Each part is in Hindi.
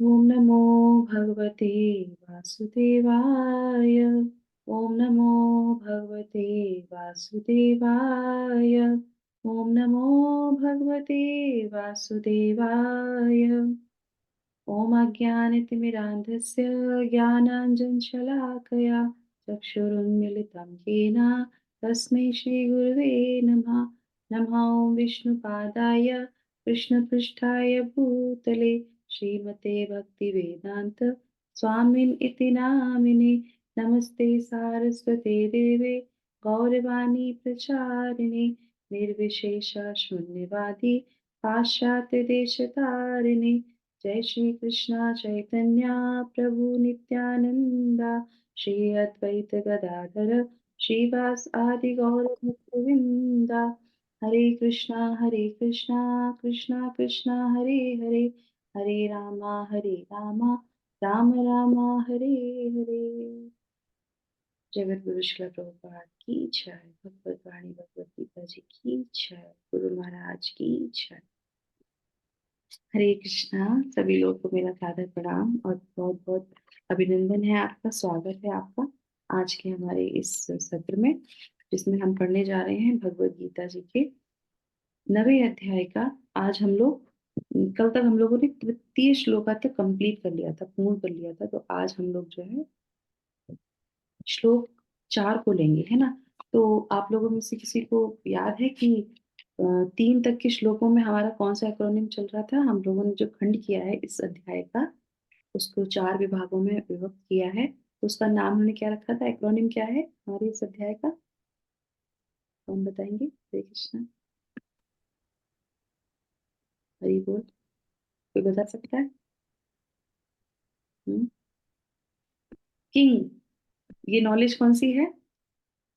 ओम नमो भगवते वासुदेवाय। ओम नमो भगवते वासुदेवाय। ओम नमो भगवते वासुदेवाय। ओम अज्ञानतिमिरान्धस्य ज्ञानाञ्जनशलाकया चक्षुरुन्मिलितं येन तस्मै श्रीगुरवे नमः। नमः ॐ विष्णुपादाय कृष्णपृष्ठाय भूतले श्रीमते भक्तिवेदान्त स्वामिन् इति नामिने। नमस्ते सारस्वते देवे गौरवाणी प्रचारिणे निर्विशेष शून्यवादी पाश्चात्यदेशतारिणे। जय श्री कृष्णा चैतन्य प्रभु नित्यानंदा श्री अद्वैत गदाधर श्रीवास आदि गौर भक्तवृंदा। हरे कृष्णा कृष्णा कृष्णा हरे हरे हरे रामा राम रामा हरे हरे। जगत गुरु श्रील प्रभुपाद की जय। भगवत वाणी भगवत गीता जी की जय। गुरु महाराज की जय। हरे कृष्णा। सभी लोगों को मेरा सादर प्रणाम और बहुत बहुत अभिनंदन है आपका। स्वागत है आपका आज के हमारे इस सत्र में, जिसमें हम पढ़ने जा रहे हैं भगवत गीता जी के 9वें अध्याय का। आज हम लोग, कल तक हम लोगों ने तृतीय श्लोक तक कंप्लीट कर लिया था, पूर्ण कर लिया था। तो आज हम लोग जो है श्लोक 4 को लेंगे, है ना। तो आप लोगों में से किसी को याद है कि 3 तक के श्लोकों में हमारा कौन सा एक्रोनिम चल रहा था? हम लोगों ने जो खंड किया है इस अध्याय का, उसको 4 विभागों में विभक्त किया है। तो उसका नाम हमने क्या रखा था? एक्रोनिम क्या है हमारे इस अध्याय का? कौन बताएंगे? हरे कृष्णा, हरि बोल। कोई बता सकता है? किंग, ये नॉलेज कौन सी है?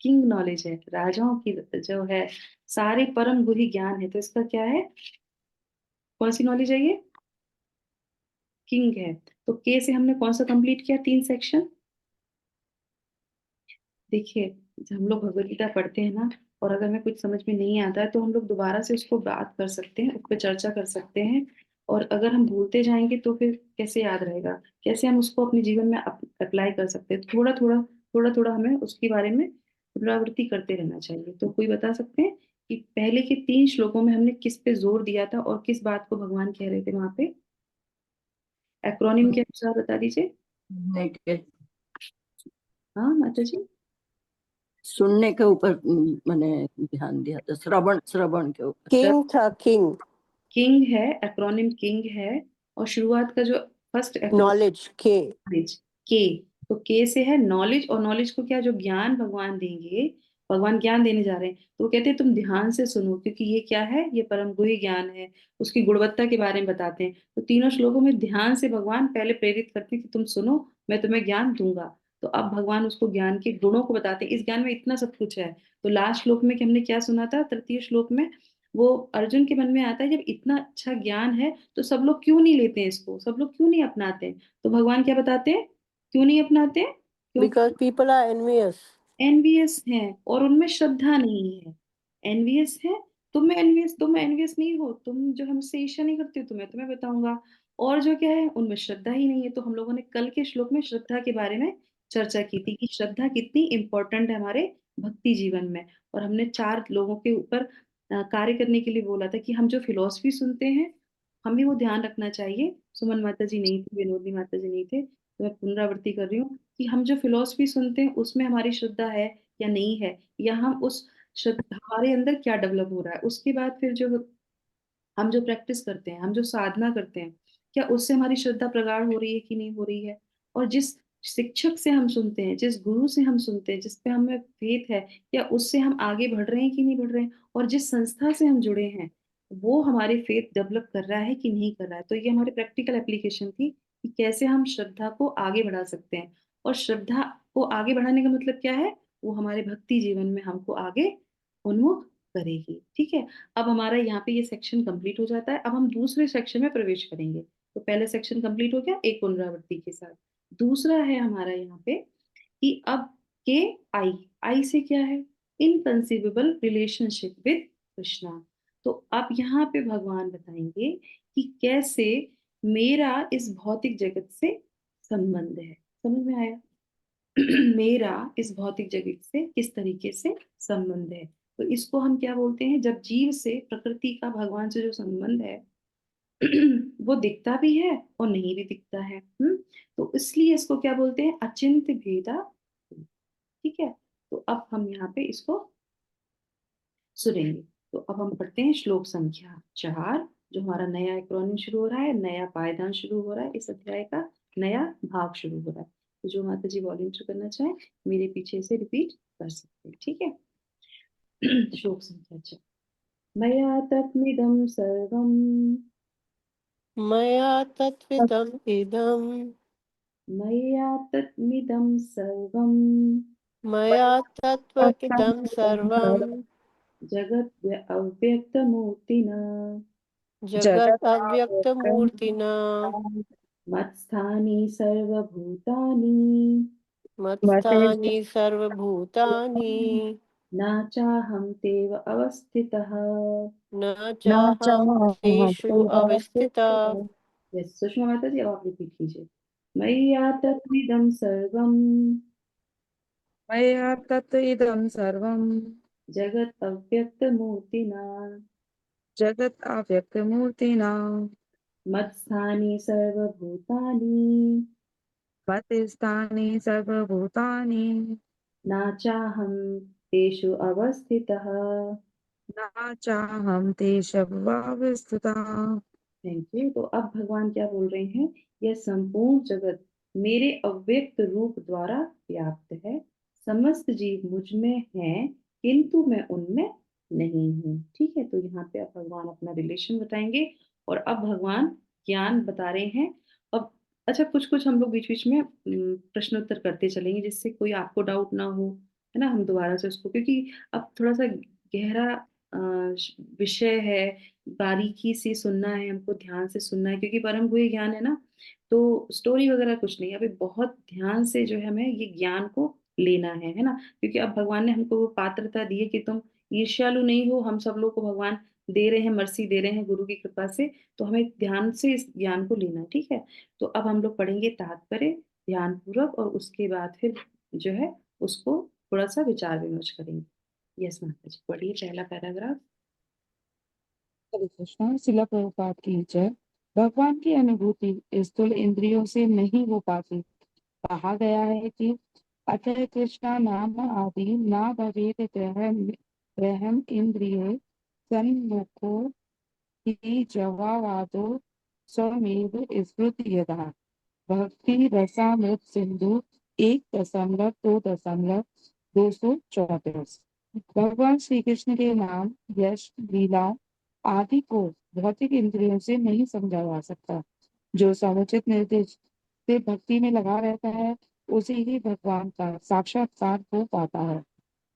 किंग नॉलेज है, राजाओं की जो है, सारे परम गुही ज्ञान है। तो इसका क्या है? कौन सी नॉलेज है ये? किंग है। तो के से हमने कौन सा कंप्लीट किया? 3 सेक्शन। देखिए, जब हम लोग भगवत गीता पढ़ते हैं ना, और अगर हमें कुछ समझ में नहीं आता है तो हम लोग दोबारा से उसको बात कर सकते हैं, उस पर चर्चा कर सकते हैं। और अगर हम भूलते जाएंगे तो फिर कैसे याद रहेगा? कैसे हम उसको अपने जीवन में अप्लाई कर सकते हैं? थोड़ा थोड़ा हमें उसके बारे में पुनरावृत्ति करते रहना चाहिए। तो कोई बता सकते हैं कि पहले के 3 श्लोकों में हमने किस पे जोर दिया था और किस बात को भगवान कह रहे थे वहां पे? एक्रोनिम के अनुसार बता दीजिए। सुनने के हाँ माता जी। सुनने के ऊपर मैंने ध्यान दिया था, श्रवण श्रवण के ऊपर। किंग था, किंग। किंग है, एक्रोनिम किंग है। और शुरुआत का जो फर्स्ट नॉलेज के। नॉलेज, के। तो के से है नॉलेज, और नॉलेज को क्या, जो ज्ञान भगवान देंगे, भगवान ज्ञान देने जा रहे हैं, तो वो कहते हैं तुम ध्यान से सुनो, क्योंकि ये क्या है? ये परम गुह्य ज्ञान है। उसकी गुणवत्ता के बारे में बताते हैं। तो तीनों श्लोकों में ध्यान से भगवान पहले प्रेरित करते हैं कि तुम सुनो, मैं तुम्हें ज्ञान दूंगा। तो अब भगवान उसको ज्ञान के गुणों को बताते हैं। इस ज्ञान में इतना सब कुछ है। तो लास्ट श्लोक में कि हमने क्या सुना था, तृतीय श्लोक में, वो अर्जुन के मन में आता है, जब इतना अच्छा ज्ञान है तो सब लोग क्यों नहीं लेते हैं इसको, सब लोग क्यों नहीं अपनाते हैं? तो भगवान क्या बताते हैं? क्यों नहीं अपनाते? बिकॉज क्योंकि पीपल आर एनवियस। एनवीएस हैं और उनमें श्रद्धा नहीं है। एनवीएस है। तुम एनवीएस नहीं हो, तुम जो हमसे ईर्ष्या नहीं करते हो, तो मैं तुम्हें बताऊंगा। और जो क्या है, उनमें श्रद्धा ही नहीं है। तो हम लोगों ने कल के श्लोक में श्रद्धा के बारे में चर्चा की थी कि श्रद्धा कितनी इंपॉर्टेंट है हमारे भक्ति जीवन में। और हमने 4 लोगों के ऊपर कार्य करने के लिए बोला था कि हम जो फिलॉसफी सुनते हैं, हमें वो ध्यान रखना चाहिए। सुमन माता जी नहीं थी, विनोदी माता जी नहीं थे, तो मैं पुनरावृत्ति कर रही हूँ कि हम जो फिलॉसफी सुनते हैं उसमें हमारी श्रद्धा है या नहीं है, या हम उस श्रद्धा, हमारे अंदर क्या डेवलप हो रहा है। उसके बाद फिर जो हम जो प्रैक्टिस करते हैं, हम जो साधना करते हैं, क्या उससे हमारी श्रद्धा प्रगाढ़ हो रही है कि नहीं हो रही है। और जिस शिक्षक से हम सुनते हैं, जिस गुरु से हम सुनते हैं, जिस पे हमें फेथ है, क्या उससे हम आगे बढ़ रहे हैं कि नहीं बढ़ रहे हैं। और जिस संस्था से हम जुड़े हैं, वो हमारे फेथ डेवलप कर रहा है कि नहीं कर रहा है। तो ये हमारी प्रैक्टिकल एप्लीकेशन थी कि कैसे हम श्रद्धा को आगे बढ़ा सकते हैं। और श्रद्धा को आगे बढ़ाने का मतलब क्या है? वो हमारे भक्ति जीवन में हमको आगे उन्मुख करेगी। ठीक है। अब हमारा यहाँ पे ये सेक्शन कंप्लीट हो जाता है। अब हम दूसरे सेक्शन में प्रवेश करेंगे। तो पहले सेक्शन कंप्लीट हो गया एक पुनरावृत्ति के साथ। दूसरा है हमारा यहाँ पे कि अब के आई, आई से क्या है? Inconceivable relationship with Krishna. तो अब यहाँ पे भगवान बताएंगे कि कैसे मेरा इस भौतिक जगत से संबंध है। समझ में आया? मेरा इस भौतिक जगत से किस तरीके से संबंध है, तो इसको हम क्या बोलते हैं, जब जीव से प्रकृति का भगवान से जो संबंध है वो दिखता भी है और नहीं भी दिखता है। तो इसलिए इसको क्या बोलते हैं, अचिंत्य भेदा। ठीक है, तो अब हम यहाँ पे इसको सुनेंगे। तो अब हम पढ़ते हैं श्लोक संख्या 4, जो हमारा नया एक्रोनिम शुरू हो रहा है, नया पायदान शुरू हो रहा है, इस अध्याय का नया भाग शुरू हो रहा है। तो जो माता जी वॉल्यूम करना चाहें मेरे पीछे से रिपीट कर सकते हैं। ठीक है। श्लोक संख्या 4। मया तत्मिदं सर्वं, मया तत्विदम् इदम्, मया तत्मिदं सर्वं, मया तत्त्वमिदं सर्वं, जगत् अव्यक्तमूर्तिना जगत् अव्यक्तमूर्तिना मत्स्थानि सर्वभूतानि मत्स्थानि सर्वभूतानि, न चाहं तेव अवस्थितः। न चाहं तेषु अवस्थिता। यस, सुषमा माता जी अब आप रिपीट कीजिए। मय्या तत्मिदं सर्वं, मया तत् इदं सर्वं जगत् अव्यक्तमूर्तिना जगत् अव्यक्तमूर्तिना मत्स्थानि सर्वभूतानि मतिस्थानि सर्वभूतानि न चाहं तेषु अवस्थितः। न चाहं तेषु थैंक यू। तो अब भगवान क्या बोल रहे हैं, यह संपूर्ण जगत मेरे अव्यक्त रूप द्वारा व्याप्त है, समस्त जीव मुझ में हैं किंतु मैं उनमें नहीं हूँ। ठीक है, तो यहाँ पे अब भगवान अपना रिलेशन बताएंगे और अब भगवान ज्ञान बता रहे हैं। अब अच्छा, कुछ कुछ हम लोग बीच बीच में प्रश्न उत्तर करते चलेंगे जिससे कोई आपको डाउट ना हो, है ना। हम दोबारा से उसको, क्योंकि अब थोड़ा सा गहरा विषय है, बारीकी से सुनना है हमको, ध्यान से सुनना है, क्योंकि परम गुह्य ज्ञान है ना, तो स्टोरी वगैरह कुछ नहीं है। अभी बहुत ध्यान से जो है हमें ये ज्ञान को लेना है ना। क्योंकि अब भगवान ने हमको वो पात्रता दी है कि तुम ईर्ष्यालु नहीं हो, हम सब लोग को भगवान दे रहे हैं, मर्सी दे रहे हैं गुरु की कृपा से, तो हमें ध्यान से इस ज्ञान को लेना है। ठीक है, तो अब हम लोग पढ़ेंगे तात्पर्य ध्यान पूर्वक और उसके बाद फिर जो है उसको थोड़ा सा विचार विमर्श करेंगे। यस माता जी, पढ़िए पहला पैराग्राफ। हरे कृष्णा। शिला प्रभुपाद की जय। भगवान की अनुभूति स्थूल इंद्रियों से नहीं हो पाती। कहा गया है कि अतः कृष्णा नाम आदि ना भवेत ग्रहम इंद्रिये सन्मुखो ही जवावादो स्वमेव स्मृति यदा। भक्ति रसामृत सिंधु 1.2.234। भगवान श्री कृष्ण के नाम, यश, लीलाओं आदि को भौतिक इंद्रियों से नहीं समझा जा सकता। जो समुचित निर्देश से भक्ति में लगा रहता है उसे ही भगवान का साक्षात्कार हो पाता है।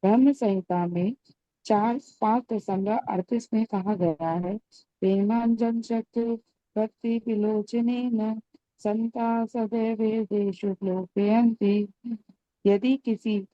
धर्म संहिता में 4.5.38 में कहा गया है, प्रेमांजन शत्रु भक्ति विलोचने न संता सदैव देशु प्लोकयन्ति। यदि किसी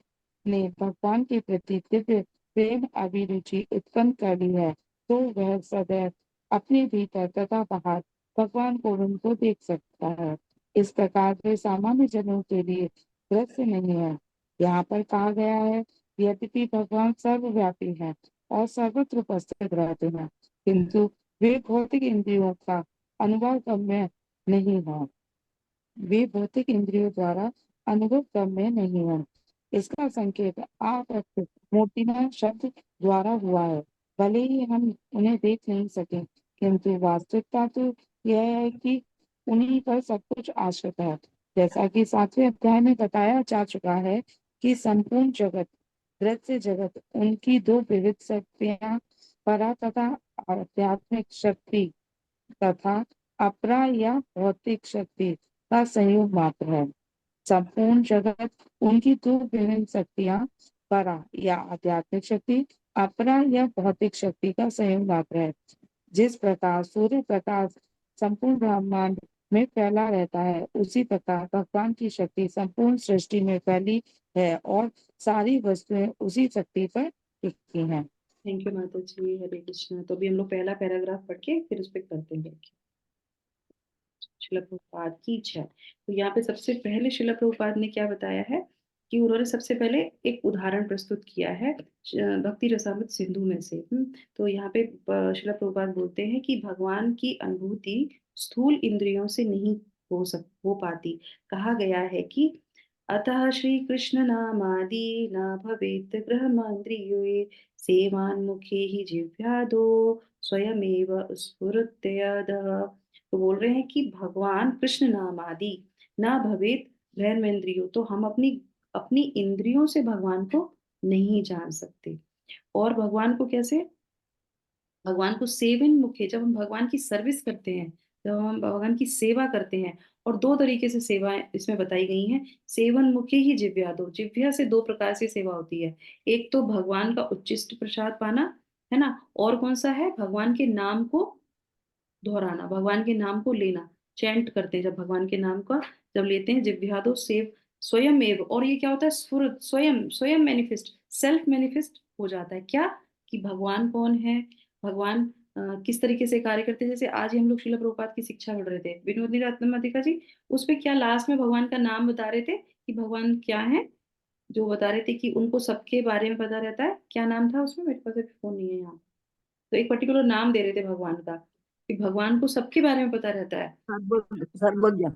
ने भगवान के प्रति दिव्य प्रेम अभिरुचि उत्पन्न कर ली है तो वह सदैव अपने भीतर तथा बाहर भगवान को उनको देख सकता है। इस प्रकार वे सामान्य जनों के लिए दृश्य नहीं है। यहाँ पर कहा गया है, यद्यपि भगवान सर्वव्यापी हैं और सर्वत्र उपस्थित रहते हैं किंतु वे भौतिक इंद्रियों का अनुभव गम्य नहीं है। वे भौतिक इंद्रियों द्वारा अनुभव गम्य नहीं है। इसका संकेत अव्यक्त मूर्तिमान शब्द द्वारा हुआ है। भले ही हम उन्हें देख नहीं सके किंतु वास्तविकता तो यह है कि उन्हीं पर सब कुछ आश्रित है। जैसा कि 7वें अध्याय में बताया जा चुका है कि संपूर्ण जगत, दृश्य जगत, उनकी दो विविध शक्तियां, परा तथा आध्यात्मिक शक्ति तथा अपरा या भौतिक शक्ति का संयोग मात्र है। संपूर्ण जगत, उनकी दो विभिन्न शक्तियां, परा या आध्यात्मिक शक्ति, अपरा या भौतिक शक्ति का संयोग मात्र है। जिस प्रकार सूर्य प्रकाश संपूर्ण ब्रह्मांड में फैला रहता है उसी प्रकार भगवान की शक्ति संपूर्ण सृष्टि में फैली है और सारी वस्तुएं उसी शक्ति पर टिकी हैं। थैंक यू माता जी, हरे कृष्णा। तो अभी हम लोग पहला पैराग्राफ पढ़ के फिर उस पर करते हैं। शिला प्रभुपाद की जय। तो यहाँ पे सबसे पहले शिला प्रभुपाद ने क्या बताया है कि उन्होंने सबसे पहले एक उदाहरण प्रस्तुत किया है भक्ति रसामृत सिंधु में से। तो यहाँ पे शिला प्रभुपाद बोलते हैं कि भगवान की अनुभूति स्थूल इंद्रियों से नहीं हो पाती। कहा गया है कि अतः श्री कृष्ण नामादि न भवेत् ग्रहमान्द्रिये सेवान्मुखे ही जिह्वादो स्वयमेव स्फुरत्यदः। तो बोल रहे हैं कि भगवान कृष्ण नाम आदि ना भवेत धर्मेंद्रियो, तो हम अपनी अपनी इंद्रियों से भगवान को नहीं जान सकते। और भगवान को कैसे, भगवान को सेवन मुख्य, जब हम भगवान की सर्विस करते हैं, जब हम भगवान की सेवा करते हैं। और दो तरीके से सेवाएं इसमें बताई गई हैं। सेवन मुख्य ही जिव्या दो, जिव्या से दो प्रकार से सेवा होती है। एक तो भगवान का उच्चिष्ट प्रसाद पाना है ना, और कौन सा है, भगवान के नाम को दोहराना, भगवान के नाम को लेना, चैंट करते हैं जब भगवान के नाम का जब लेते हैं, जिह्वादो सेव स्वयं एव। और ये क्या होता है, स्फुरत, स्वयं स्वयं मैनिफेस्ट, सेल्फ मैनिफेस्ट हो जाता है क्या, कि भगवान कौन है, भगवान किस तरीके से कार्य करते हैं। जैसे आज ही हम लोग शिला प्रभुपाद की शिक्षा पढ़ रहे थे, विनोदनी रत्नमातिका जी, उस पे क्या लास्ट में भगवान का नाम बता रहे थे कि भगवान क्या है, जो बता रहे थे कि उनको सबके बारे में पता रहता है। क्या नाम था उसमें, मेरे पास अभी फोन नहीं है यहाँ। तो एक पर्टिकुलर नाम दे रहे थे भगवान का, कि भगवान को सबके बारे में पता रहता है, सर्वज्ञ।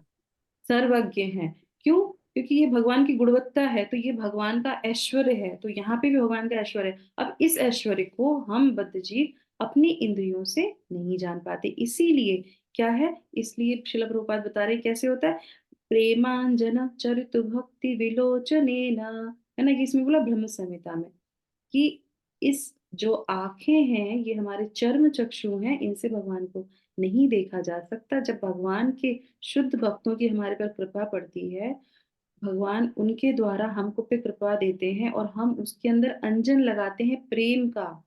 सर्वज्ञ है। क्यों, क्योंकि ये भगवान की गुणवत्ता है, तो ये भगवान का ऐश्वर्य है। तो यहाँ पे भी भगवान का ऐश्वर्य है। अब इस ऐश्वर्य को हम बद्ध जीव अपनी इंद्रियों से नहीं जान पाते। इसीलिए क्या है, इसलिए शिला प्रभुपाद बता रहे कैसे होता है, प्रेमांजन चरित भक्ति विलोचने, है ना, कि इसमें बोला ब्रह्म संहिता में कि इस जो आंखें हैं ये हमारे चर्म चक्षु हैं, इनसे भगवान को नहीं देखा जा सकता। जब भगवान के शुद्ध भक्तों की हमारे पर कृपा पड़ती है, भगवान उनके द्वारा हमको पे कृपा देते हैं और हम उसके अंदर अंजन लगाते हैं प्रेम का,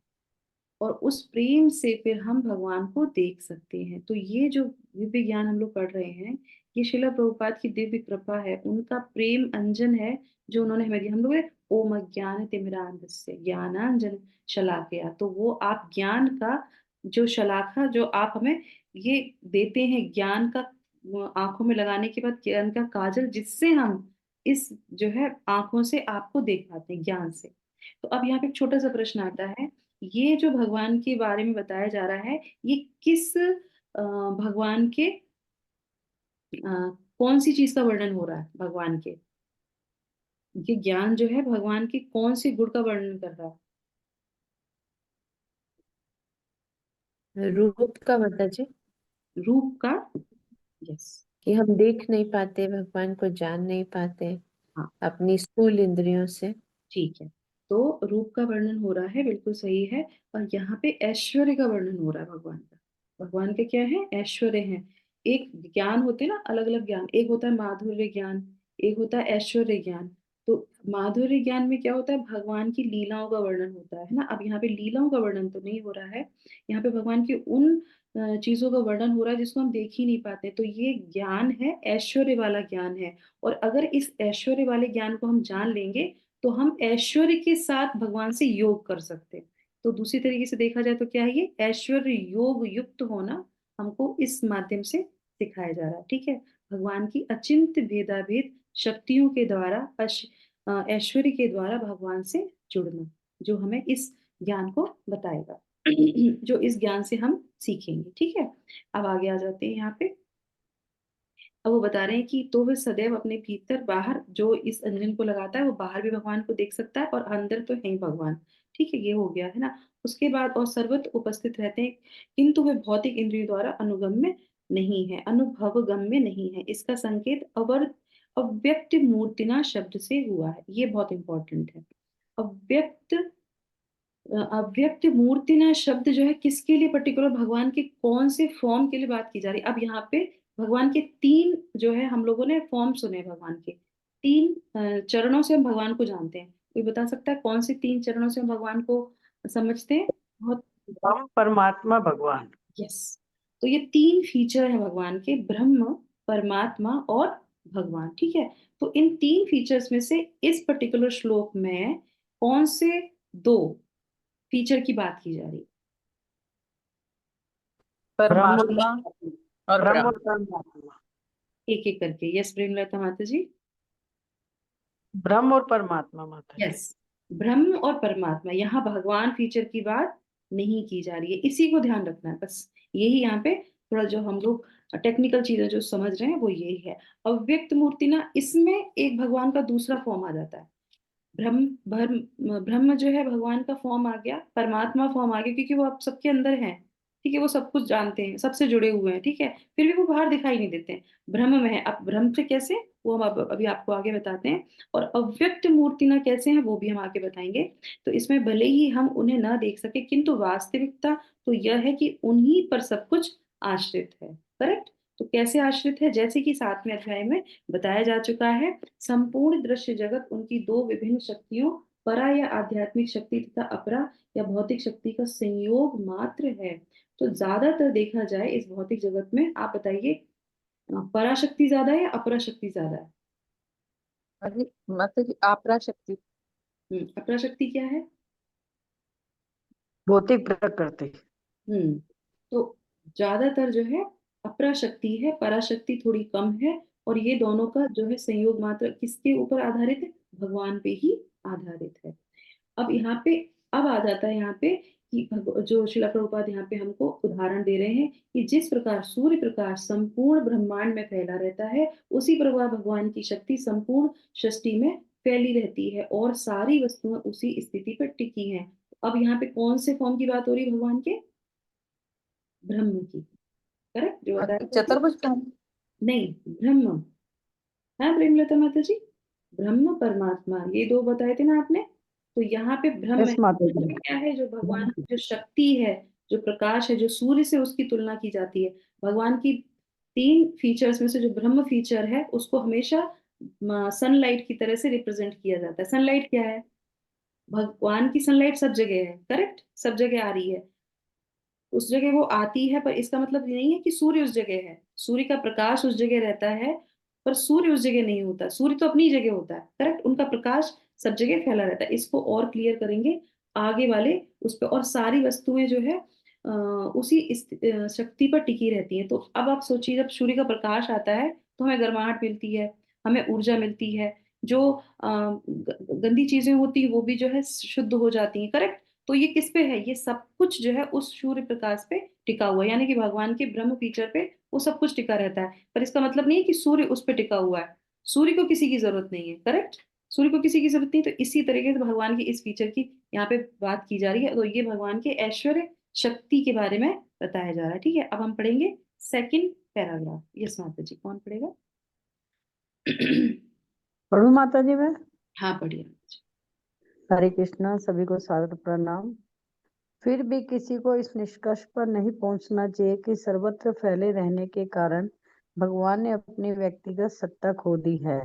और उस प्रेम से फिर हम भगवान को देख सकते हैं। तो ये जो दिव्य ज्ञान हम लोग पढ़ रहे हैं, ये शिला प्रभुपाद की दिव्य कृपा है, उनका प्रेम अंजन है जो उन्होंने हमें दिया। हम लोग ओम अज्ञान तिमिरांधस्य ज्ञानांजन शलाकया, तो वो आप ज्ञान का जो शलाखा जो आप हमें ये देते हैं, ज्ञान का आंखों में लगाने के बाद ज्ञान का काजल, जिससे हम इस जो है आंखों से आपको देख पाते हैं ज्ञान से। तो अब यहाँ पे एक छोटा सा प्रश्न आता है, ये जो भगवान के बारे में बताया जा रहा है, ये किस भगवान के कौन सी चीज का वर्णन हो रहा है भगवान के, ये ज्ञान जो है भगवान के कौन से गुण का वर्णन कर रहा रूप का माता जी, है, रूप का। यस। कि हम देख नहीं पाते भगवान को, जान नहीं पाते हाँ अपनी स्थूल इंद्रियों से। ठीक है, तो रूप का वर्णन हो रहा है, बिल्कुल सही है। और यहाँ पे ऐश्वर्य का वर्णन हो रहा है भगवान का। भगवान के क्या है, ऐश्वर्य है। एक ज्ञान होते हैं ना, अलग अलग ज्ञान, एक होता है माधुर्य ज्ञान, एक होता है ऐश्वर्य ज्ञान। तो माधुर्य ज्ञान में क्या होता है, भगवान की लीलाओं का वर्णन होता है ना। अब यहाँ पे लीलाओं का वर्णन तो नहीं हो रहा है, यहाँ पे भगवान की उन चीजों का वर्णन हो रहा है जिसको हम देख ही नहीं पाते। तो ये ज्ञान है, ऐश्वर्य वाला ज्ञान है। और अगर इस ऐश्वर्य वाले ज्ञान को हम जान लेंगे, तो हम ऐश्वर्य के साथ भगवान से योग कर सकते हैं। तो दूसरी तरीके से देखा जाए तो क्या है, ये ऐश्वर्य योग युक्त होना हमको इस माध्यम से सिखाया जा रहा है। ठीक है, भगवान की अचिंत्य भेदाभेद शक्तियों के द्वारा ऐश्वर्य के द्वारा भगवान से जुड़ना, जो हमें इस ज्ञान को बताएगा, जो इस ज्ञान से हम सीखेंगे। ठीक है, अब आगे आ जाते हैं यहाँ पे। अब वो बता रहे हैं कि तो वह सदैव अपने भीतर बाहर, जो इस अंजन को लगाता है वो बाहर भी भगवान को देख सकता है और अंदर तो है ही भगवान। ठीक है, ये हो गया है ना। उसके बाद और सर्वत्र उपस्थित रहते हैं, किंतु वे भौतिक इंद्रियों द्वारा अनुगम्य नहीं है, अनुभव गम्य नहीं है। इसका संकेत अव्यक्त मूर्तिना शब्द से हुआ है। ये बहुत इंपॉर्टेंट है। अव्यक्त अव्यक्त मूर्तिना शब्द जो है किसके लिए, पर्टिकुलर भगवान के कौन से फॉर्म के लिए बात की जा रही है। अब यहाँ पे भगवान के तीन जो है, हम लोगों ने फॉर्म सुने भगवान के, तीन चरणों से हम भगवान को जानते हैं। कोई बता सकता है कौन से तीन चरणों से हम भगवान को समझते हैं। बहुत। हम परमात्मा भगवान। यस, तो ये तीन फीचर है भगवान के, ब्रह्म, परमात्मा और भगवान। ठीक है, तो इन तीन फीचर्स में से इस पर्टिकुलर श्लोक में कौन से दो फीचर की बात की जा रही है। ब्रह्म परमात्मा और ब्रह्म ब्रह्म। और परमात्मा। एक एक करके। यस प्रेमलता माता जी। ब्रह्म और परमात्मा माता जी। यस, ब्रह्म और परमात्मा, यहाँ भगवान फीचर की बात नहीं की जा रही है, इसी को ध्यान रखना है बस। यही यहाँ पे थोड़ा जो हम लोग टेक्निकल चीजें जो समझ रहे हैं वो यही है। अव्यक्त मूर्ति ना, इसमें एक भगवान का दूसरा फॉर्म आ जाता है। ब्रह्म जो है भगवान का फॉर्म आ गया, परमात्मा फॉर्म आ गया, क्योंकि वो आप सबके अंदर है। ठीक है, वो सब कुछ जानते हैं, सबसे जुड़े हुए हैं, ठीक है, फिर भी वो बाहर दिखाई नहीं देते हैं, ब्रह्म में है। अब ब्रह्म से कैसे, वो हम अभी आपको आगे बताते हैं। और अव्यक्त मूर्ति ना कैसे हैं वो भी हम आगे बताएंगे। तो इसमें भले ही हम उन्हें ना देख सके, किंतु वास्तविकता तो यह है कि उन्हीं पर सब कुछ आश्रित है। करेक्ट। तो कैसे आश्रित है, जैसे कि 7वें अध्याय में बताया जा चुका है, संपूर्ण दृश्य जगत उनकी दो विभिन्न शक्तियों, परा या आध्यात्मिक शक्ति तथा अपरा या भौतिक शक्ति का संयोग मात्र है। तो ज्यादातर देखा जाए इस भौतिक जगत में, आप बताइए, पराशक्ति ज्यादा है या अपरा शक्ति ज्यादा है? अरे माता जी, आपरा शक्ति। अपरा शक्ति क्या है? भौतिक प्रकृति। हम्म। तो ज्यादातर जो है अपरा शक्ति है, पराशक्ति थोड़ी कम है। और ये दोनों का जो है संयोग मात्र किसके ऊपर आधारित है? भगवान पे ही आधारित है। अब यहाँ पे, अब आ जाता है यहाँ पे कि जो शिला प्रभुपाद यहाँ पे हमको उदाहरण दे रहे हैं कि जिस प्रकार सूर्य प्रकाश संपूर्ण ब्रह्मांड में फैला रहता है, उसी प्रकार भगवान की शक्ति संपूर्ण सृष्टि में फैली रहती है और सारी वस्तुएं उसी स्थिति पर टिकी हैं। अब यहाँ पे कौन से फॉर्म की बात हो रही है भगवान के? ब्रह्म की। करेक्ट, जो बताया था अभी? चतुर्भुज का। नहीं, ब्रह्म। हाँ प्रेमलता माता जी, ब्रह्म परमात्मा ये दो बताए थे ना आपने। तो यहाँ पे ब्रह्म है। यस माता जी। ब्रह्म क्या है? जो भगवान की जो शक्ति है, जो प्रकाश है, जो सूर्य से उसकी तुलना की जाती है। भगवान की 3 फीचर्स में से जो ब्रह्म फीचर है उसको हमेशा सनलाइट की तरह से रिप्रेजेंट किया जाता है। सनलाइट क्या है? भगवान की सनलाइट सब जगह है, करेक्ट, सब जगह आ रही है, उस जगह वो आती है, पर इसका मतलब ये नहीं है कि सूर्य उस जगह है। सूर्य का प्रकाश उस जगह रहता है, पर सूर्य उस जगह नहीं होता। सूर्य तो अपनी जगह होता है, करेक्ट, उनका प्रकाश सब जगह फैला रहता है। इसको और क्लियर करेंगे आगे वाले उस पर। और सारी वस्तुएं जो है उसी शक्ति पर टिकी रहती हैं। तो अब आप सोचिए, जब सूर्य का प्रकाश आता है तो हमें गर्माहट मिलती है, हमें ऊर्जा मिलती है, जो गंदी चीजें होती है वो भी जो है शुद्ध हो जाती हैं, करेक्ट। तो ये किस पे है? ये सब कुछ जो है उस सूर्य प्रकाश पे टिका हुआ है, यानी कि भगवान के ब्रह्म फीचर पे वो सब कुछ टिका रहता है। पर इसका मतलब नहीं है कि सूर्य उस पे टिका हुआ है। सूर्य को किसी की जरूरत नहीं है, करेक्ट, सूर्य को किसी की जरूरत नहीं। तो इसी तरीके से भगवान की इस फीचर की यहाँ पे बात की जा रही है। तो ये भगवान के ऐश्वर्य शक्ति के बारे में बताया जा रहा है। ठीक है, अब हम पढ़ेंगे सेकंड पैराग्राफ। यस माता जी, कौन पढ़ेगा? पढ़ू माता जी मैं? हाँ पढ़िए। हरे कृष्णा, सभी को सादर प्रणाम। फिर भी किसी को इस निष्कर्ष पर नहीं पहुंचना चाहिए कि सर्वत्र फैले रहने के कारण भगवान ने अपनी व्यक्तिगत सत्ता खो दी है।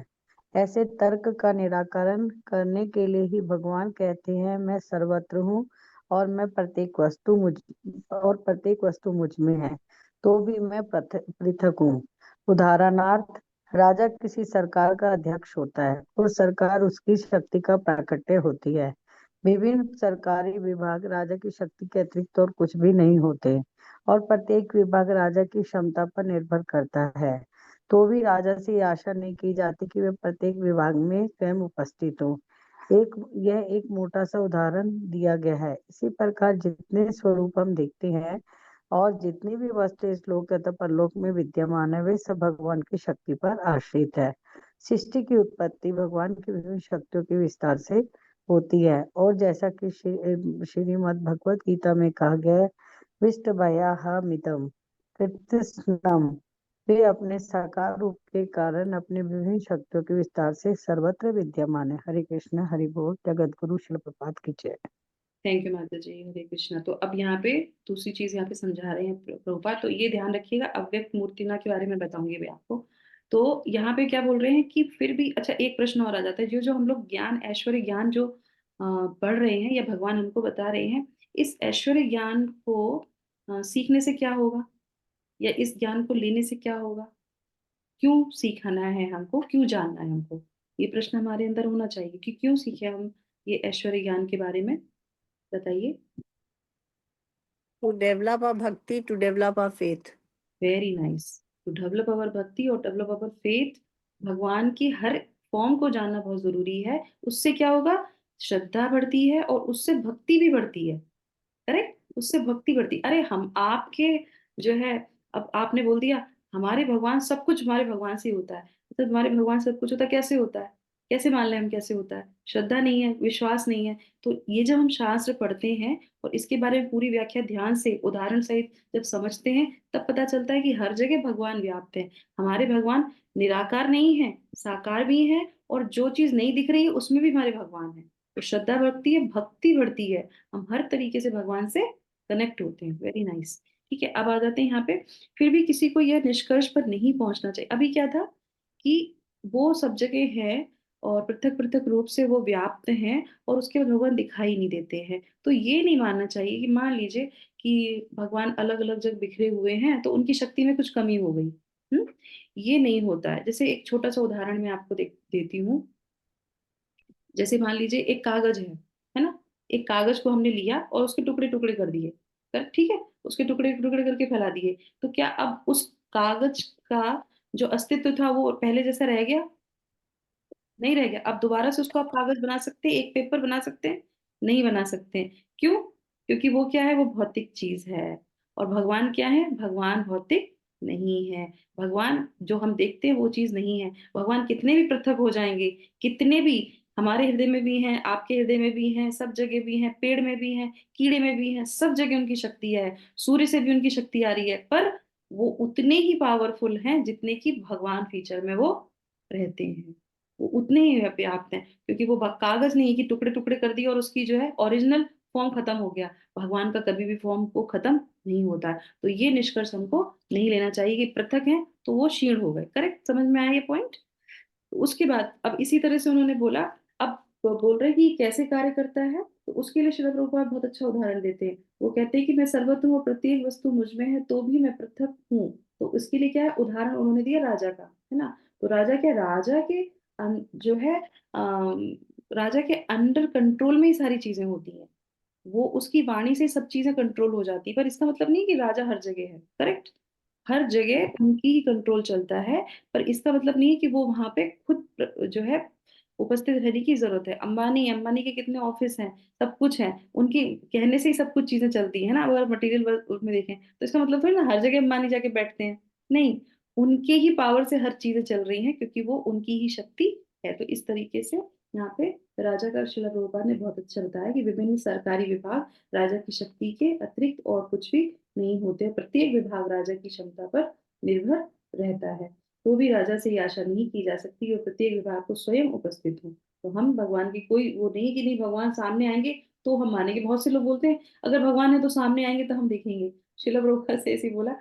ऐसे तर्क का निराकरण करने के लिए ही भगवान कहते हैं, मैं सर्वत्र हूँ और प्रत्येक वस्तु मुझ में है, तो भी मैं पृथक हूँ। उदाहरणार्थ, राजा किसी सरकार का अध्यक्ष होता है और सरकार उसकी शक्ति का प्राकट्य होती है। विभिन्न सरकारी विभाग राजा की शक्ति के अतिरिक्त और कुछ भी नहीं होते और प्रत्येक विभाग राजा की क्षमता पर निर्भर करता है। तो भी राजा से ये आशा नहीं की जाती कि वे प्रत्येक विभाग में स्वयं उपस्थित हो। यह एक मोटा सा उदाहरण दिया गया है। इसी प्रकार जितने स्वरूप हम देखते हैं और जितनी भी वस्तु इस लोक तथा परलोक में विद्यमान है, वे सब भगवान की शक्ति पर आश्रित है। सृष्टि की उत्पत्ति भगवान की विभिन्न शक्तियों के विस्तार से होती है और जैसा कि श्रीमद् भगवत गीता में कहा गया है, विष्टभयाहमितम कृत्स्नम, वे अपने साकार रूप के कारण अपने विभिन्न शक्तियों के विस्तार से सर्वत्र विद्यमान है। हरे कृष्ण, हरि बोल। जगत गुरु शिल प्रपात की जय। थैंक यू माता जी, हरे कृष्णा। तो अब यहाँ पे दूसरी चीज यहाँ पे समझा रहे हैं प्रभुपाद, तो ये ध्यान रखिएगा, अव्यक्त मूर्तिना के बारे में बताऊंगी मैं आपको। तो यहाँ पे क्या बोल रहे हैं कि फिर भी, अच्छा एक प्रश्न और आ जाता है, जो जो हम लोग ज्ञान, ऐश्वर्य ज्ञान जो पढ़ रहे हैं या भगवान हमको बता रहे हैं, इस ऐश्वर्य ज्ञान को सीखने से क्या होगा, या इस ज्ञान को लेने से क्या होगा? क्यों सीखना है हमको, क्यों जानना है हमको? ये प्रश्न हमारे अंदर होना चाहिए कि क्यों सीखे हम ये ऐश्वर्य ज्ञान के बारे में, बताइए। To develop our bhakti, to develop our faith. Very nice, तो डेवलप अवर भक्ति और डेवलप अवर फेथ, भगवान की हर फॉर्म को जानना बहुत जरूरी है। उससे क्या होगा, श्रद्धा बढ़ती है और उससे भक्ति भी बढ़ती है। करेक्ट, उससे भक्ति बढ़ती। अरे हम आपके जो है, अब आपने बोल दिया हमारे भगवान सब कुछ हमारे भगवान से ही होता है, तो तुम्हारे भगवान सब कुछ होता है, कैसे होता है, कैसे मान लें हम कैसे होता है? श्रद्धा नहीं है, विश्वास नहीं है। तो ये जब हम शास्त्र पढ़ते हैं और इसके बारे में पूरी व्याख्या ध्यान से उदाहरण सहित जब समझते हैं, तब पता चलता है कि हर जगह भगवान व्याप्त है। हमारे भगवान निराकार नहीं है, साकार भी है, और जो चीज नहीं दिख रही है उसमें भी हमारे भगवान है। तो श्रद्धा बढ़ती है, भक्ति बढ़ती है, हम हर तरीके से भगवान से कनेक्ट होते हैं। Very nice. ठीक है, अब आ जाते हैं यहाँ पे। फिर भी किसी को यह निष्कर्ष पर नहीं पहुंचना चाहिए। अभी क्या था कि वो सब जगह है और पृथक पृथक रूप से वो व्याप्त हैं और उसके बाद भगवान दिखाई नहीं देते हैं। तो ये नहीं मानना चाहिए कि मान लीजिए कि भगवान अलग अलग जगह बिखरे हुए हैं तो उनकी शक्ति में कुछ कमी हो गई। ये नहीं होता है। जैसे एक छोटा सा उदाहरण मैं आपको देती हूँ। जैसे मान लीजिए एक कागज है ना, एक कागज को हमने लिया और उसके टुकड़े टुकड़े कर दिए, ठीक है, उसके टुकड़े टुकड़े करके फैला दिए। तो क्या अब उस कागज का जो अस्तित्व था वो पहले जैसा रह गया? नहीं रह गया। अब दोबारा से उसको आप कागज बना सकते हैं, एक पेपर बना सकते हैं? नहीं बना सकते। क्यों? क्योंकि वो क्या है, वो भौतिक चीज है। और भगवान क्या है, भगवान भौतिक नहीं है। भगवान जो हम देखते हैं वो चीज नहीं है। भगवान कितने भी पृथक हो जाएंगे, कितने भी, हमारे हृदय में भी हैं, आपके हृदय में भी हैं, सब जगह भी हैं, पेड़ में भी हैं, कीड़े में भी हैं, सब जगह उनकी शक्ति है। सूर्य से भी उनकी शक्ति आ रही है, पर वो उतने ही पावरफुल हैं जितने की भगवान फीचर में वो रहते हैं। वो उतने ही व्याप्त हैं, क्योंकि वो कागज नहीं है कि टुकड़े टुकड़े कर दिए और उसकी जो है ओरिजिनल फॉर्म खत्म हो गया। भगवान का कभी भी फॉर्म को खत्म नहीं होता है। तो ये निष्कर्ष हमको नहीं लेना चाहिए कि पृथक है तो वो क्षीण हो गए। करेक्ट, समझ में आया ये पॉइंट? उसके बाद अब इसी तरह से उन्होंने बोला, अब वो बोल रहे हैं कि कैसे कार्य करता है। तो उसके लिए श्रील प्रभुपाद बहुत अच्छा उदाहरण देते हैं। वो कहते हैं कि मैं सर्वत्र हूँ, प्रत्येक वस्तु मुझ में है, तो भी मैं पृथक हूँ। तो उसके लिए क्या है, उदाहरण उन्होंने दिया राजा का, है ना। तो राजा क्या, राजा के जो है राजा के अंडर कंट्रोल में ही सारी चीजें होती हैं। वो उसकी वाणी से सब चीजें कंट्रोल हो जाती है। पर इसका मतलब नहीं कि राजा हर जगह है। करेक्ट, हर जगह उनकी ही कंट्रोल चलता है। पर इसका मतलब नहीं है कि वो वहां पे खुद जो है उपस्थित रहने की जरूरत है। अंबानी, अंबानी के कितने ऑफिस हैं, सब कुछ है, उनके कहने से ही सब कुछ चीजें चलती है ना। अगर मटेरियल वर्ल्ड में देखें तो इसका मतलब थोड़ी ना हर जगह अंबानी जाके बैठते हैं। नहीं, उनके ही पावर से हर चीजें चल रही हैं, क्योंकि वो उनकी ही शक्ति है। तो इस तरीके से यहाँ पे राजा का श्रील प्रभुपाद ने बहुत अच्छा बताया कि विभिन्न सरकारी विभाग राजा की शक्ति के अतिरिक्त और कुछ भी नहीं होते। प्रत्येक विभाग राजा की क्षमता पर निर्भर रहता है। तो भी राजा से ये आशा नहीं की जा सकती कि वो प्रत्येक विभाग को स्वयं उपस्थित हो। तो हम भगवान की कोई वो नहीं कि नहीं भगवान सामने आएंगे तो हम मानेंगे। बहुत से लोग बोलते हैं अगर भगवान है तो सामने आएंगे तो हम देखेंगे। श्रील प्रभुपाद से ऐसे बोला।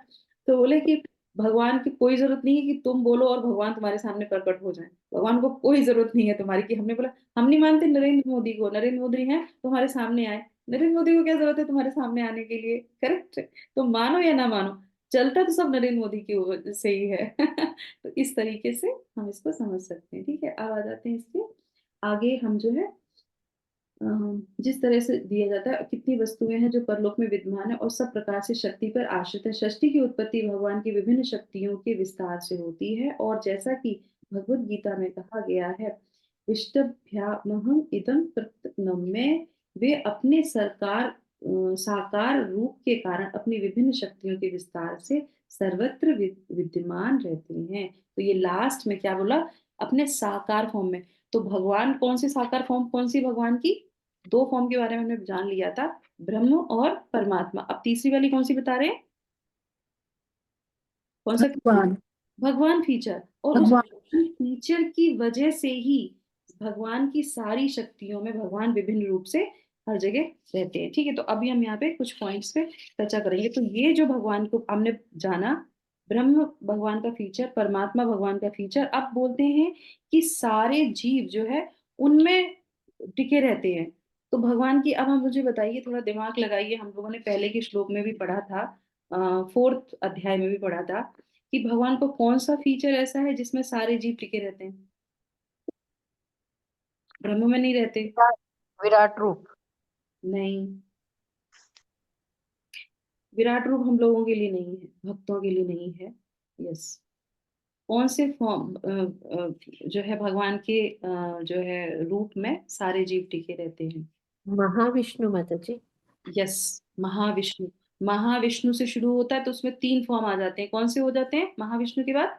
तो बोले कि भगवान की कोई जरूरत नहीं है कि तुम बोलो और भगवान तुम्हारे सामने प्रकट हो जाए। भगवान को कोई जरूरत नहीं है तुम्हारी कि हमने बोला हम नहीं मानते नरेंद्र मोदी को, नरेंद्र मोदी है तुम्हारे सामने आए। नरेंद्र मोदी को क्या जरूरत है तुम्हारे सामने आने के लिए? करेक्ट, तो मानो या ना मानो, चलता तो सब नरेंद्र मोदी की वजह से ही है। तो इस तरीके से हम इसको समझ सकते हैं। ठीक है, अब आ जाते हैं इसके आगे। हम जो है जिस तरह से दिया जाता है कितनी वस्तुएं हैं जो परलोक में विद्यमान है और सब प्रकार से शक्ति पर आश्रित है। सृष्टि की उत्पत्ति भगवान की विभिन्न शक्तियों के विस्तार से होती है। और जैसा कि भगवत गीता में कहा गया है, विष्टभ्यामहं इदं प्रत्यनम में, वे अपने साकार रूप के कारण अपनी विभिन्न शक्तियों के विस्तार से सर्वत्र विद्यमान रहते हैं। तो ये लास्ट में क्या बोला, अपने साकार फॉर्म में। तो भगवान कौन सी साकार फॉर्म, कौन सी भगवान की? दो फॉर्म के बारे में हमने जान लिया था, ब्रह्म और परमात्मा। अब तीसरी वाली कौन सी बता रहे हैं? कौन सा फीचर? भगवान भगवान फीचर। और उस भगवान फीचर की वजह से ही भगवान की सारी शक्तियों में भगवान विभिन्न रूप से हर जगह रहते हैं। ठीक है, तो अभी हम यहाँ पे कुछ पॉइंट्स पे चर्चा करेंगे। तो ये जो भगवान को हमने जाना, ब्रह्म भगवान का फीचर, परमात्मा भगवान का फीचर। अब बोलते हैं कि सारे जीव जो है उनमें टिके रहते हैं। तो भगवान की, अब हम मुझे बताइए, थोड़ा दिमाग लगाइए। हम लोगों ने पहले के श्लोक में भी पढ़ा था, 4th अध्याय में भी पढ़ा था कि भगवान को कौन सा फीचर ऐसा है जिसमें सारे जीव टिके रहते हैं, ब्रह्म में नहीं रहते? विराट रूप। नहीं, विराट रूप हम लोगों के लिए नहीं है, भक्तों के लिए नहीं है। यस। कौन से फॉर्म जो है भगवान के जो है रूप में सारे जीव टिके रहते हैं? महाविष्णु माता जी। यस, महाविष्णु। महाविष्णु से शुरू होता है तो उसमें 3 फॉर्म आ जाते हैं। कौन से हो जाते हैं महाविष्णु के बाद?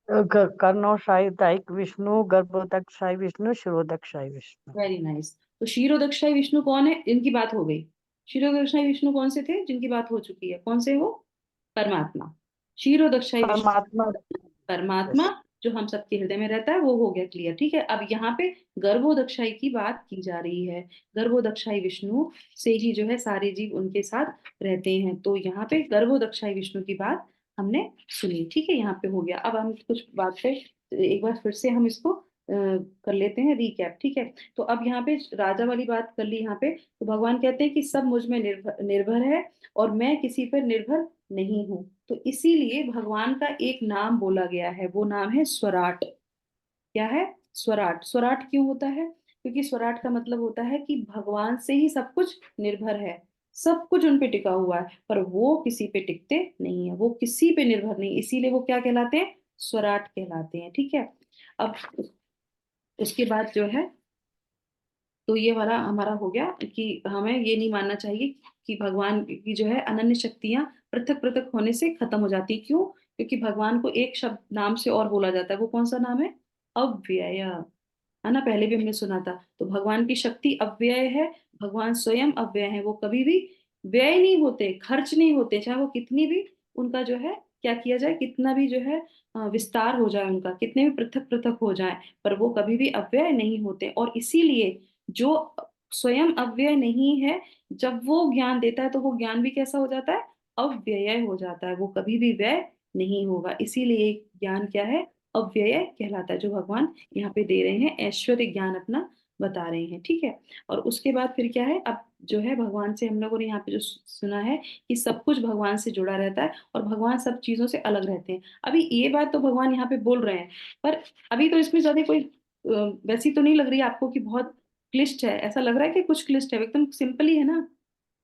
कर्णोशाही विष्णु, गर्भोदकशाही विष्णु, शिरोदकशाही विष्णु। Very nice. तो क्षीरोदक्षाई विष्णु कौन है? इनकी बात हो गई। क्षीरोदक्षाई विष्णु कौन से थे जिनकी बात हो चुकी है? कौन से? वो परमात्मा। क्षीरोदक्षाई परमात्मा। विष्णु परमात्मा, जो हम सबके हृदय में रहता है, वो हो गया क्लियर। ठीक है, अब यहाँ पे गर्भोदक्षाई की बात की जा रही है। गर्भोदक्षाई विष्णु से ही जो है सारे जीव उनके साथ रहते हैं। तो यहाँ पे गर्भोदक्षाई विष्णु की बात हमने सुनी। ठीक है, यहाँ पे हो गया। अब हम कुछ बात पे एक बार फिर से हम इसको कर लेते हैं रीकैप। ठीक है, तो अब यहाँ पे राजा वाली बात कर ली। यहाँ पे तो भगवान कहते हैं कि सब मुझ में निर्भर निर्भर है और मैं किसी पर निर्भर नहीं हूं। तो इसीलिए भगवान का एक नाम बोला गया है, वो नाम है स्वराट। क्या है? स्वराट। स्वराट क्यों होता है? क्योंकि स्वराट का मतलब होता है कि भगवान से ही सब कुछ निर्भर है, सब कुछ उन पे टिका हुआ है, पर वो किसी पे टिकते नहीं है, वो किसी पे निर्भर नहीं, इसीलिए वो क्या कहलाते हैं? स्वराट कहलाते हैं। ठीक है, अब उसके बाद जो है, तो ये वाला हमारा हो गया कि हमें ये नहीं मानना चाहिए कि भगवान की जो है अनन्य शक्तियां पृथक पृथक होने से खत्म हो जाती। क्यों? क्योंकि भगवान को एक शब्द नाम से और बोला जाता है। वो कौन सा नाम है? अव्यय। है ना, पहले भी हमने सुना था। तो भगवान की शक्ति अव्यय है, भगवान स्वयं अव्यय है। वो कभी भी व्यय नहीं होते, खर्च नहीं होते, चाहे वो कितनी भी उनका जो है क्या किया जाए, कितना भी जो है विस्तार हो जाए उनका, कितने भी पृथक पृथक हो जाए, पर वो कभी भी अव्यय नहीं होते। और इसीलिए जो स्वयं अव्यय नहीं है, जब वो ज्ञान देता है तो वो ज्ञान भी कैसा हो जाता है? अव्यय हो जाता है, वो कभी भी व्यय नहीं होगा। इसीलिए ज्ञान क्या है? अव्यय कहलाता है, जो भगवान यहाँ पे दे रहे हैं, ऐश्वर्य ज्ञान अपना बता रहे हैं। ठीक है, और उसके बाद फिर क्या है? अब जो है भगवान से हम लोगों ने यहाँ पे जो सुना है कि सब कुछ भगवान से जुड़ा रहता है और भगवान सब चीजों से अलग रहते हैं। अभी ये बात तो भगवान यहाँ पे बोल रहे हैं, पर अभी तो इसमें ज्यादा कोई वैसी तो नहीं लग रही है आपको कि बहुत क्लिष्ट है? ऐसा लग रहा है कि कुछ क्लिष्ट है? एकदम सिंपल ही है ना।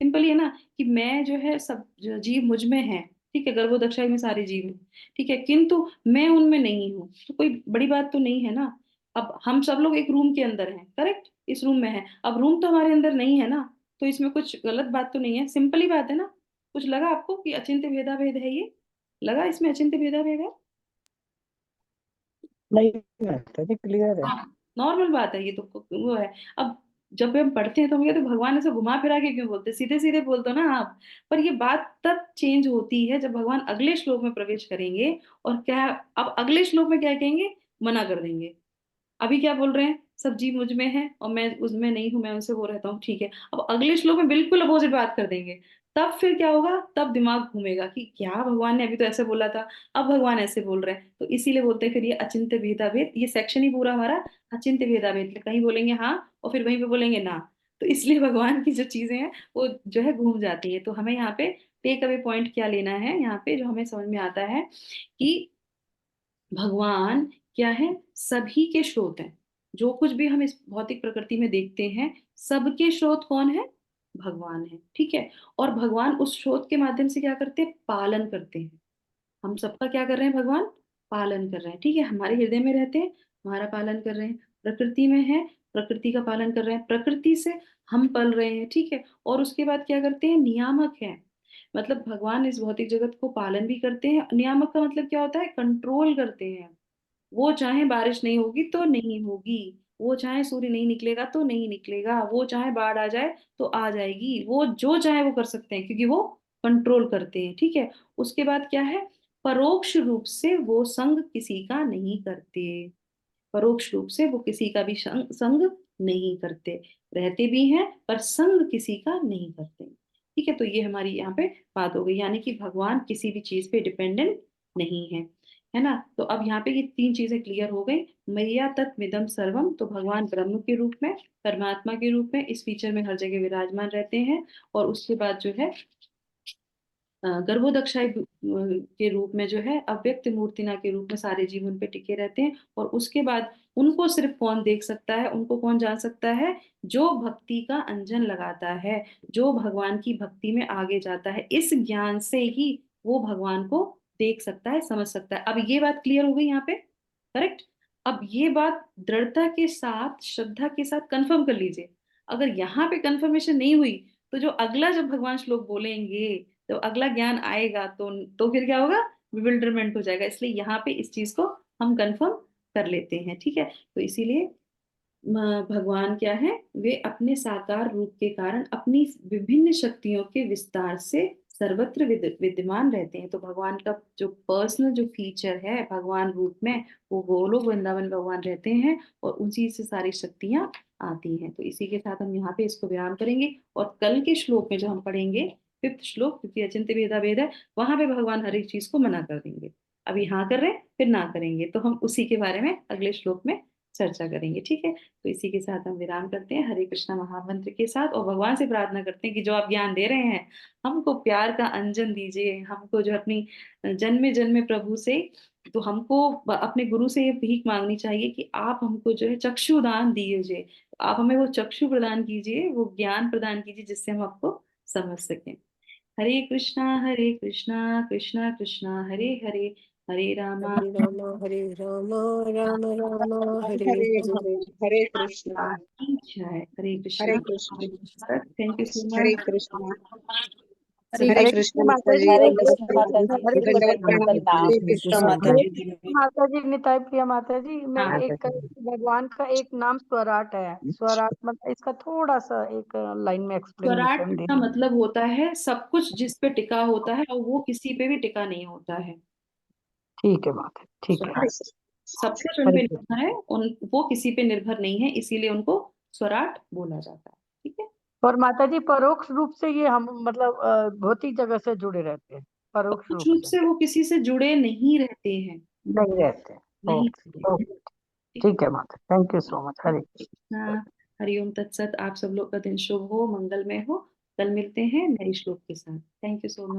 सिंपल ही है ना कि मैं जो है, सब जीव मुझ में है। ठीक है, गर्भोदक्षाई में सारे जीव हैं। ठीक है, किंतु मैं उनमें नहीं हूँ, तो कोई बड़ी बात तो नहीं है ना। अब हम सब लोग एक रूम के अंदर हैं, करेक्ट? इस रूम में है, अब रूम तो हमारे अंदर नहीं है ना, तो इसमें कुछ गलत बात तो नहीं है, सिंपल ही बात है ना। कुछ लगा आपको कि अचिंत्य भेदाभेद है? ये लगा इसमें अचिंत्य भेदाभेद है? नहीं माता जी, क्लियर है। हाँ, नॉर्मल बात है ये तो। वो है। अब जब हम पढ़ते हैं तो हम कहते हैं भगवान ऐसे घुमा फिरा के क्यों बोलते, सीधे सीधे बोल दो ना आप। पर ये बात तब चेंज होती है जब भगवान अगले श्लोक में प्रवेश करेंगे और क्या, अब अगले श्लोक में क्या कहेंगे? मना कर देंगे। अभी क्या बोल रहे हैं? सब जीव मुझ में है और मैं उसमें नहीं हूं, मैं उनसे वो रहता हूँ। ठीक है, अब अगले श्लोक में बिल्कुल अपोजिट बात कर देंगे। तब फिर क्या होगा? तब दिमाग घूमेगा कि क्या, भगवान ने अभी तो ऐसे बोला था, अब भगवान ऐसे बोल रहे हैं। तो इसीलिए बोलते हैं फिर ये अचिंत्य भेदाभेद, ये सेक्शन ही पूरा हमारा अचिंत्य भेदाभेद। कहीं बोलेंगे हाँ और फिर वहीं पे बोलेंगे ना। तो इसलिए भगवान की जो चीजें हैं वो जो है घूम जाती है। तो हमें यहाँ पे टेक अवे पॉइंट क्या लेना है? यहाँ पे जो हमें समझ में आता है कि भगवान क्या है? सभी के स्रोत हैं। जो कुछ भी हम इस भौतिक प्रकृति में देखते हैं, सबके स्रोत कौन है? भगवान है। ठीक है, और भगवान उस स्रोत के माध्यम से क्या करते हैं? पालन करते हैं। हम सबका क्या कर रहे हैं? भगवान पालन कर रहे हैं। ठीक है, हमारे हृदय में रहते हैं, हमारा पालन कर रहे हैं। प्रकृति में है, प्रकृति का पालन कर रहे हैं, प्रकृति से हम पल रहे हैं। ठीक है, और उसके बाद क्या करते हैं? नियामक है। मतलब भगवान इस भौतिक जगत को पालन भी करते हैं। नियामक का मतलब क्या होता है? कंट्रोल करते हैं। वो चाहे बारिश नहीं होगी तो नहीं होगी, वो चाहे सूर्य नहीं निकलेगा तो नहीं निकलेगा, वो चाहे बाढ़ आ जाए तो आ जाएगी, वो जो चाहे वो कर सकते हैं क्योंकि वो कंट्रोल करते हैं। ठीक है, उसके बाद क्या है? परोक्ष रूप से वो संग किसी का नहीं करते। परोक्ष रूप से वो किसी का भी संग नहीं करते। रहते भी हैं पर संग किसी का नहीं करते। ठीक है, तो ये हमारी यहाँ पे बात हो गई, यानी कि भगवान किसी भी चीज पे डिपेंडेंट नहीं है। है ना, तो अब यहाँ पे ये 3 चीजें क्लियर हो गई। मैया तत्मिदम सर्वम, तो भगवान ब्रह्म के रूप में, परमात्मा के रूप में इस फीचर में हर जगह विराजमान रहते हैं। और उसके बाद जो है गर्भोदक्षाई के रूप में जो है अव्यक्त मूर्तिना के रूप में सारे जीव उन पे टिके रहते हैं। और उसके बाद उनको सिर्फ कौन देख सकता है, उनको कौन जान सकता है? जो भक्ति का अंजन लगाता है, जो भगवान की भक्ति में आगे जाता है, इस ज्ञान से ही वो भगवान को देख सकता है, समझ सकता है। अब ये बात क्लियर हो गई यहाँ पे, करेक्ट। अब ये बात दृढ़ता के साथ, श्रद्धा के साथ कंफर्म कर लीजिए। अगर यहाँ पे कंफर्मेशन नहीं हुई, तो जो अगला जब भगवान श्लोक बोलेंगे, जब अगला ज्ञान आएगा, तो फिर क्या होगा, विविल्डरमेंट हो जाएगा। इसलिए यहाँ पे इस चीज को हम कंफर्म कर लेते हैं, ठीक है। तो इसीलिए भगवान क्या है, वे अपने साकार रूप के कारण अपनी विभिन्न शक्तियों के विस्तार से सर्वत्र विद्यमान रहते हैं। तो भगवान का जो पर्सनल जो फीचर है भगवान रूप में, वो गोलोक वृंदावन भगवान रहते हैं और उसी से सारी शक्तियां आती हैं। तो इसी के साथ हम यहाँ पे इसको विराम करेंगे, और कल के श्लोक में जो हम पढ़ेंगे 5th श्लोक, क्योंकि अचिंत्य भेदा भेद है, वहां पे भगवान हर एक चीज को मना कर देंगे। अभी हाँ कर रहे हैं, फिर ना करेंगे, तो हम उसी के बारे में अगले श्लोक में चर्चा करेंगे, ठीक है। तो इसी के साथ हम विराम करते हैं हरे कृष्णा महामंत्र के साथ, और भगवान से प्रार्थना करते हैं कि जो आप ज्ञान दे रहे हैं, हमको प्यार का अंजन दीजिए, हमको जो अपनी जन्मे जन्मे प्रभु से, तो हमको अपने गुरु से ये भीख मांगनी चाहिए कि आप हमको जो है चक्षु दान दीजिए। आप हमें वो चक्षु प्रदान कीजिए, वो ज्ञान प्रदान कीजिए, जिससे हम आपको समझ सकें। हरे कृष्णा कृष्णा कृष्णा हरे हरे, हरे रामा हरे राम हरे राम राम राम हरे हरे हरे। हरे हरे कृष्णा जय। हरे कृष्णा। हरे कृष्णा थैंक यू सो हरे मच। कृष्णा हरे हरे हरे कृष्णा कृष्ण माता माता जी, जी, हरे हरे दंडवत कृष्ण कृष्ण माता प्रणाम, जी, हरे दंडवत दंडवत कृष्ण प्रणाम प्रणाम करती हरे हूँ। कृष्णा माता हरे जी। कृष्ण माता जी, निताय प्रिय माता जी, मैं हाँ, एक भगवान का एक नाम स्वराट है। स्वराट मतलब इसका थोड़ा सा एक लाइन में स्वराट एक्सप्लेनेशन दे का दीजिए। मतलब होता है सब कुछ जिस पे टिका होता है, और वो किसी पे भी टिका नहीं होता है। ठीक है माता जी, ठीक है। हरे स्वराट सब कुछ उन हरे पे कृष्ण। निर्भर है, वो किसी पे निर्भर नहीं है, इसीलिए उनको स्वराट बोला जाता है, ठीक है। और माता जी परोक्ष रूप से ये हम मतलब भौतिक जगह से जुड़े रहते हैं, और परोक्ष कुछ रूप रूप से से वो किसी से जुड़े नहीं रहते हैं, नहीं रहते हैं। नहीं। ओके ओके, ठीक ठीक है माता, थैंक यू सो मच। हरे कृष्ण। है। हरिओम तत्सत। आप सब लोग का दिन शुभ हो, मंगलमय हो। कल मिलते हैं नए श्लोक के साथ। Thank you so much.